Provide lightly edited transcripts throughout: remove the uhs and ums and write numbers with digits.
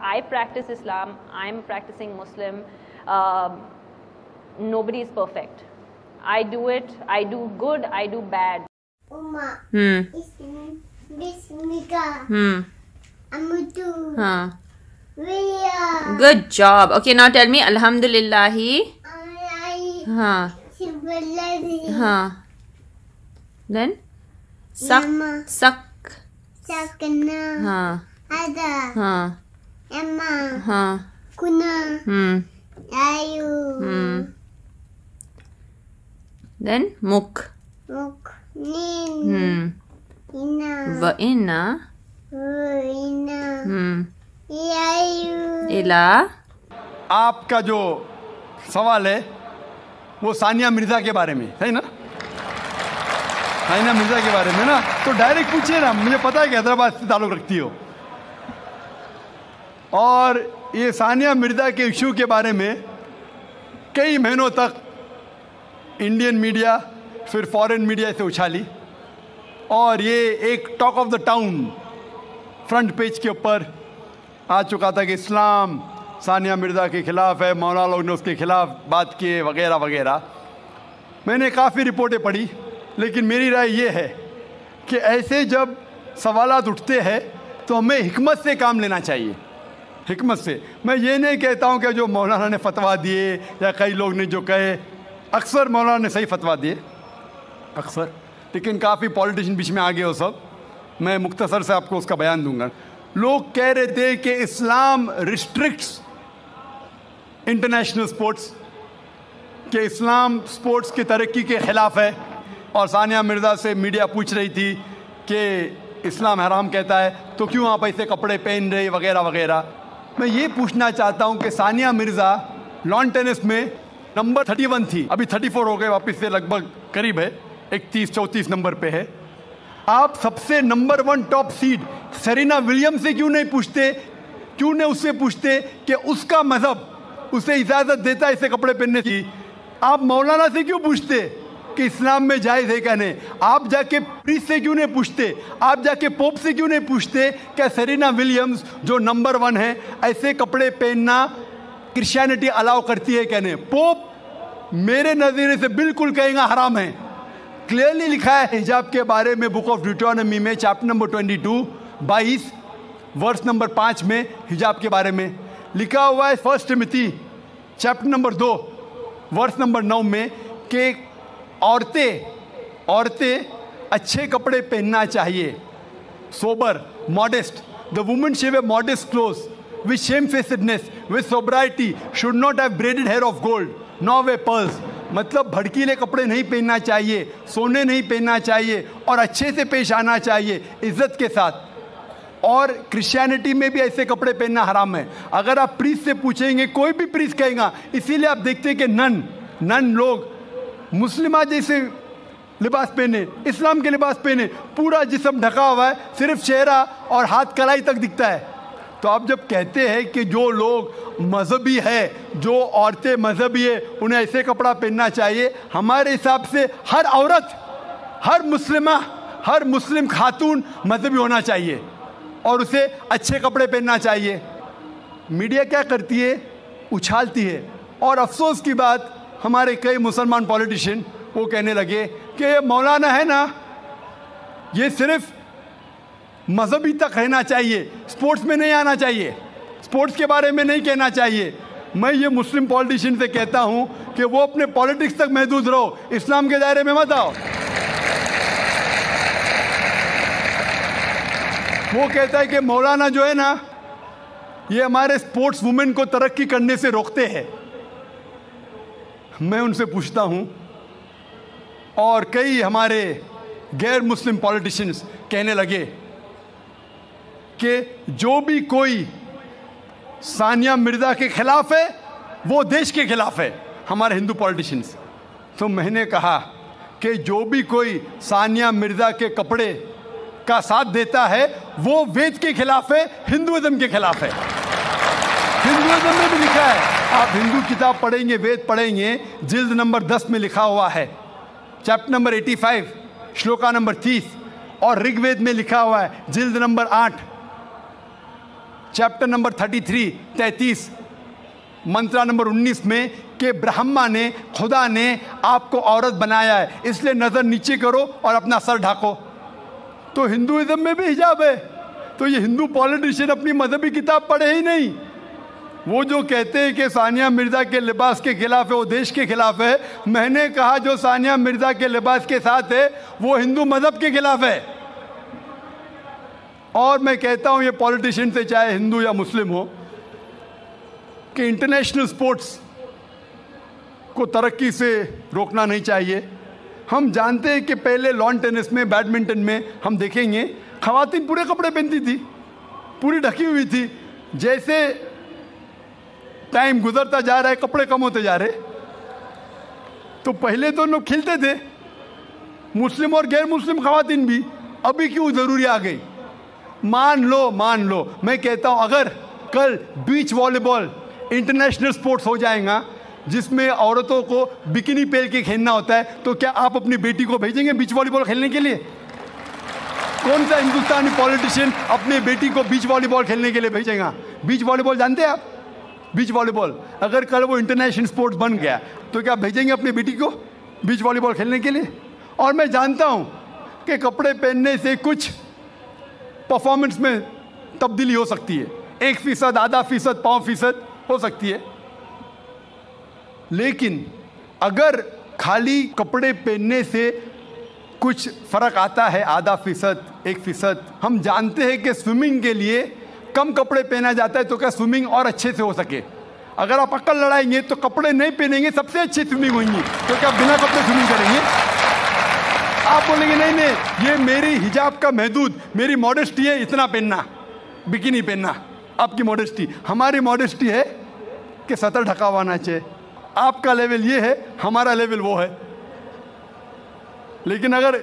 I practice Islam. I'm a practicing Muslim. Nobody is perfect. I do it. I do good. I do bad. Good job. Okay, now tell me Alhamdulillahi. Then sak. Then muk. Va inna. इला। आपका जो सवाल है वो सानिया मिर्जा के बारे में, सही ना? सानिया मिर्जा के बारे में ना, तो डायरेक्ट पूछिए ना, मुझे पता है कि हैदराबाद से ताल्लुक़ रखती हो। और ये सानिया मिर्जा के इशू के बारे में कई महीनों तक इंडियन मीडिया फिर फॉरेन मीडिया से उछाली, और ये एक talk of the town front page के ऊपर आ चुका था कि इस्लाम सानिया मिर्ज़ा के ख़िलाफ़ है, मौलाना लोग ने उसके ख़िलाफ़ बात किए वगैरह वगैरह। मैंने काफ़ी रिपोर्टें पढ़ी, लेकिन मेरी राय ये है कि ऐसे जब सवालात उठते हैं तो हमें हिकमत से काम लेना चाहिए, हिकमत से। मैं ये नहीं कहता हूँ कि जो मौलाना ने फतवा दिए या कई लोग ने जो कहे, अक्सर मौलाना ने सही फतवा दिए अक्सर, लेकिन काफ़ी पॉलिटिशियन बीच में आ गए हो सब। मैं मुख्तसर से आपको उसका बयान दूंगा। लोग कह रहे थे कि इस्लाम रिस्ट्रिक्ट्स इंटरनेशनल स्पोर्ट्स, कि इस्लाम स्पोर्ट्स की तरक्की के ख़िलाफ़ है, और सानिया मिर्ज़ा से मीडिया पूछ रही थी कि इस्लाम हराम कहता है तो क्यों आप ऐसे कपड़े पहन रहे वगैरह वगैरह। मैं ये पूछना चाहता हूँ कि सानिया मिर्ज़ा लॉन टेनिस में नंबर 31 थी, अभी 34 हो गए, वापस से लगभग करीब है, 31-34 नंबर पे है। आप सबसे number 1 top seed Serena Williams से क्यों नहीं पूछते, क्यों नहीं उससे पूछते कि उसका मज़हब उसे इजाज़त देता है ऐसे कपड़े पहनने की? आप मौलाना से क्यों पूछते कि इस्लाम में जायज़ है क्या नहीं? आप जाके प्रीस्ट से क्यों नहीं पूछते? आप जाके पोप से क्यों नहीं पूछते क्या सेरेना विलियम्स जो नंबर 1 है ऐसे कपड़े पहनना क्रिश्चियनिटी अलाउ करती है क्या नहीं? पोप मेरे नज़रिए से बिल्कुल कहेगा हराम है। क्लियरली लिखा है हिजाब के बारे में बुक ऑफ ड्यूटोनॉमी में चैप्टर नंबर 22 वर्स नंबर 5 में हिजाब के बारे में लिखा हुआ है। 1 Timothy chapter number 2 verse number 9 में कि औरतें अच्छे कपड़े पहनना चाहिए, sober, modest. The woman should wear modest clothes with shamefacedness with sobriety, should not have braided hair of gold nor way pearls. मतलब भड़कीले कपड़े नहीं पहनना चाहिए, सोने नहीं पहनना चाहिए, और अच्छे से पेश आना चाहिए इज्जत के साथ। और क्रिश्चियनिटी में भी ऐसे कपड़े पहनना हराम है। अगर आप प्रीस्ट से पूछेंगे, कोई भी प्रीस्ट कहेगा, इसीलिए आप देखते हैं कि नन लोग मुस्लिमा जैसे लिबास पहने, इस्लाम के लिबास पहने, पूरा जिस्म ढका हुआ है, सिर्फ चेहरा और हाथ कलाई तक दिखता है। तो आप जब कहते हैं कि जो लोग मजहबी है, जो औरतें मजहबी है, उन्हें ऐसे कपड़ा पहनना चाहिए, हमारे हिसाब से हर औरत, हर मुस्लिम खातून मजहबी होना चाहिए और उसे अच्छे कपड़े पहनना चाहिए। मीडिया क्या करती है? उछालती है। और अफसोस की बात, हमारे कई मुसलमान पॉलिटिशियन वो कहने लगे कि ये मौलाना है ना, ये सिर्फ मजहबी तक रहना चाहिए, स्पोर्ट्स में नहीं आना चाहिए, स्पोर्ट्स के बारे में नहीं कहना चाहिए। मैं ये मुस्लिम पॉलिटिशियन से कहता हूं कि वो अपने पॉलिटिक्स तक महदूद रहो, इस्लाम के दायरे में मत आओ। वो कहता है कि मौलाना जो है ना, ये हमारे स्पोर्ट्स वुमेन को तरक्की करने से रोकते हैं। मैं उनसे पूछता हूं, और कई हमारे गैर मुस्लिम पॉलिटिशियंस कहने लगे कि जो भी कोई सानिया मिर्ज़ा के खिलाफ है वो देश के खिलाफ है, हमारे हिंदू पॉलिटिशियंस। तो मैंने कहा कि जो भी कोई सानिया मिर्ज़ा के कपड़े का साथ देता है वो वेद के खिलाफ है, हिंदुइज्म के खिलाफ है। हिंदुइज्म में भी लिखा है, आप हिंदू किताब पढ़ेंगे, वेद पढ़ेंगे, जिल्द नंबर 10 में लिखा हुआ है, चैप्टर नंबर 85 श्लोका नंबर 30, और ऋग्वेद में लिखा हुआ है जिल्द नंबर 8 चैप्टर नंबर 33 मंत्रा नंबर 19 में कि ब्रह्मा ने, खुदा ने आपको औरत बनाया है, इसलिए नज़र नीचे करो और अपना सर ढाको। तो हिंदुइज्म में भी हिजाब है। तो ये हिंदू पॉलिटिशियन अपनी मजहबी किताब पढ़े ही नहीं। वो जो कहते हैं कि सानिया मिर्ज़ा के लिबास के खिलाफ है, वो देश के खिलाफ है। मैंने कहा जो सानिया मिर्ज़ा के लिबास के साथ है वो हिंदू मजहब के खिलाफ है। और मैं कहता हूँ ये पॉलिटिशियन से, चाहे हिंदू या मुस्लिम हो, कि इंटरनेशनल स्पोर्ट्स को तरक्की से रोकना नहीं चाहिए। हम जानते हैं कि पहले लॉन टेनिस में, बैडमिंटन में हम देखेंगे ख़वातीन पूरे कपड़े पहनती थी, पूरी ढकी हुई थी। जैसे टाइम गुजरता जा रहा है, कपड़े कम होते जा रहे। तो पहले तो लोग खिलते थे, मुस्लिम और गैर मुस्लिम ख़वातीन भी। अभी क्यों ज़रूरी आ गई? मान लो मैं कहता हूँ अगर कल बीच वॉलीबॉल इंटरनेशनल स्पोर्ट्स हो जाएगा जिसमें औरतों को बिकिनी पहन के खेलना होता है, तो क्या आप अपनी बेटी को भेजेंगे बीच वॉलीबॉल खेलने के लिए? कौन सा हिंदुस्तानी पॉलिटिशियन अपनी बेटी को बीच वॉलीबॉल खेलने के लिए भेजेगा? बीच वॉलीबॉल जानते हैं आप? बीच वॉलीबॉल अगर कल वो इंटरनेशनल स्पोर्ट्स बन गया तो क्या भेजेंगे अपनी बेटी को बीच वॉलीबॉल खेलने के लिए? और मैं जानता हूँ कि कपड़े पहनने से कुछ परफॉर्मेंस में तब्दीली हो सकती है, 1%, आधा फीसद, 5% हो सकती है। लेकिन अगर खाली कपड़े पहनने से कुछ फर्क आता है, आधा फीसद, 1%, हम जानते हैं कि स्विमिंग के लिए कम कपड़े पहना जाता है तो क्या स्विमिंग और अच्छे से हो सके? अगर आप अक्ल लड़ाएंगे तो कपड़े नहीं पहनेंगे, सबसे अच्छी स्विमिंग होगी, तो क्या बिना कपड़े स्विमिंग करेंगे? आप बोलेंगे नहीं, ये मेरी हिजाब का महदूद, मेरी मॉडेस्टी है, इतना पहनना, बिकिनी पहनना। आपकी मॉडेस्टी, हमारी मॉडेस्टी है कि सतर ढका हुआ होना चाहिए। आपका लेवल ये है, हमारा लेवल वो है। लेकिन अगर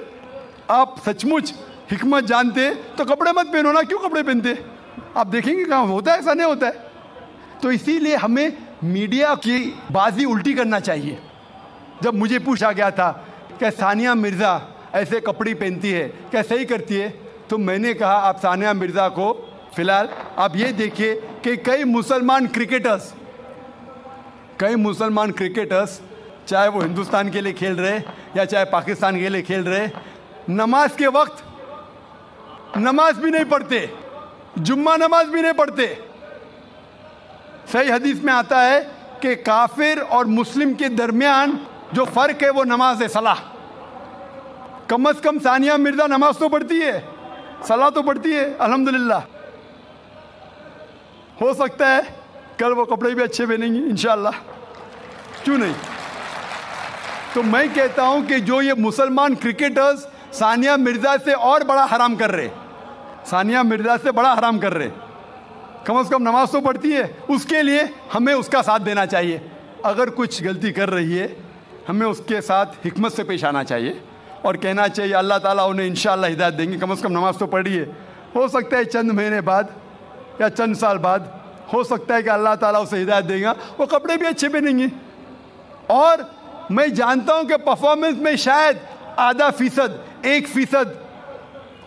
आप सचमुच हिकमत जानते तो कपड़े मत पहनो ना। क्यों कपड़े पहनते? आप देखेंगे कहाँ होता है, ऐसा नहीं होता है। तो इसीलिए हमें मीडिया की बाजी उल्टी करना चाहिए। जब मुझे पूछा गया था कि सानिया मिर्ज़ा ऐसे कपड़े पहनती है, क्या सही करती है, तो मैंने कहा आप सानिया मिर्ज़ा को फ़िलहाल आप ये देखिए कि कई मुसलमान क्रिकेटर्स चाहे वो हिंदुस्तान के लिए खेल रहे या चाहे पाकिस्तान के लिए खेल रहे, नमाज के वक्त नमाज भी नहीं पढ़ते, जुम्मा नमाज भी नहीं पढ़ते। सही हदीस में आता है कि काफिर और मुस्लिम के दरमियान जो फ़र्क है वो नमाज है, सलाह। कम से कम सानिया मिर्ज़ा नमाज तो पढ़ती है, सलाह तो पढ़ती है, अल्हम्दुलिल्लाह। हो सकता है कल वो कपड़े भी अच्छे पहनेंगी इंशाअल्लाह, क्यों नहीं? तो मैं कहता हूं कि जो ये मुसलमान क्रिकेटर्स सानिया मिर्ज़ा से और बड़ा हराम कर रहे, सानिया मिर्ज़ा से बड़ा हराम कर रहे, कम से कम नमाज तो पढ़ती है, उसके लिए हमें उसका साथ देना चाहिए। अगर कुछ गलती कर रही है हमें उसके साथ हिकमत से पेश आना चाहिए और कहना चाहिए अल्लाह ताला उन्हें इंशाअल्लाह हिदायत देंगे, कम से कम नमाज तो पढ़ी है। हो सकता है चंद महीने बाद या चंद साल बाद हो सकता है कि अल्लाह ताला उसे हिदायत देगा, वो कपड़े भी अच्छे पहनेंगे। और मैं जानता हूं कि परफॉर्मेंस में शायद आधा फीसद, 1%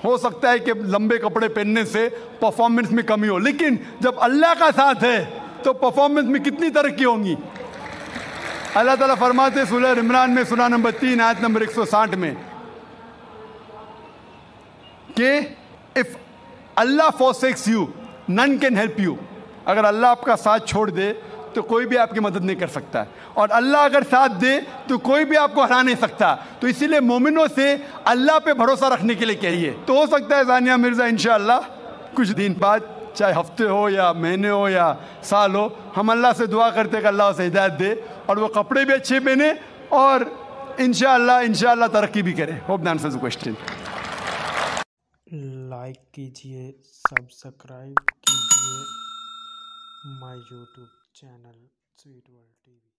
हो सकता है कि लंबे कपड़े पहनने से परफॉर्मेंस में कमी हो, लेकिन जब अल्लाह का साथ है तो परफॉर्मेंस में कितनी तरक्की होगी। अल्लाह ताला फरमाते सूरह इमरान में सूरह नंबर 3 आयत नंबर 160 में कि if Allah forsakes you none can help you, अगर अल्लाह आपका साथ छोड़ दे तो कोई भी आपकी मदद नहीं कर सकता, और अल्लाह अगर साथ दे तो कोई भी आपको हरा नहीं सकता। तो इसीलिए मोमिनों से अल्लाह पे भरोसा रखने के लिए कहिए। तो हो सकता है सानिया मिर्ज़ा इंशाअल्लाह कुछ दिन बाद, चाहे हफ्ते हो या महीने हो या साल हो, हम अल्लाह से दुआ करते कि अल्लाह उसे हिदायत दे और वो कपड़े भी अच्छे पहने और इंशाअल्लाह तरक्की भी करे। Hope that answers the question. Like कीजिए, सब्सक्राइब कीजिए my YouTube channel sweet world TV.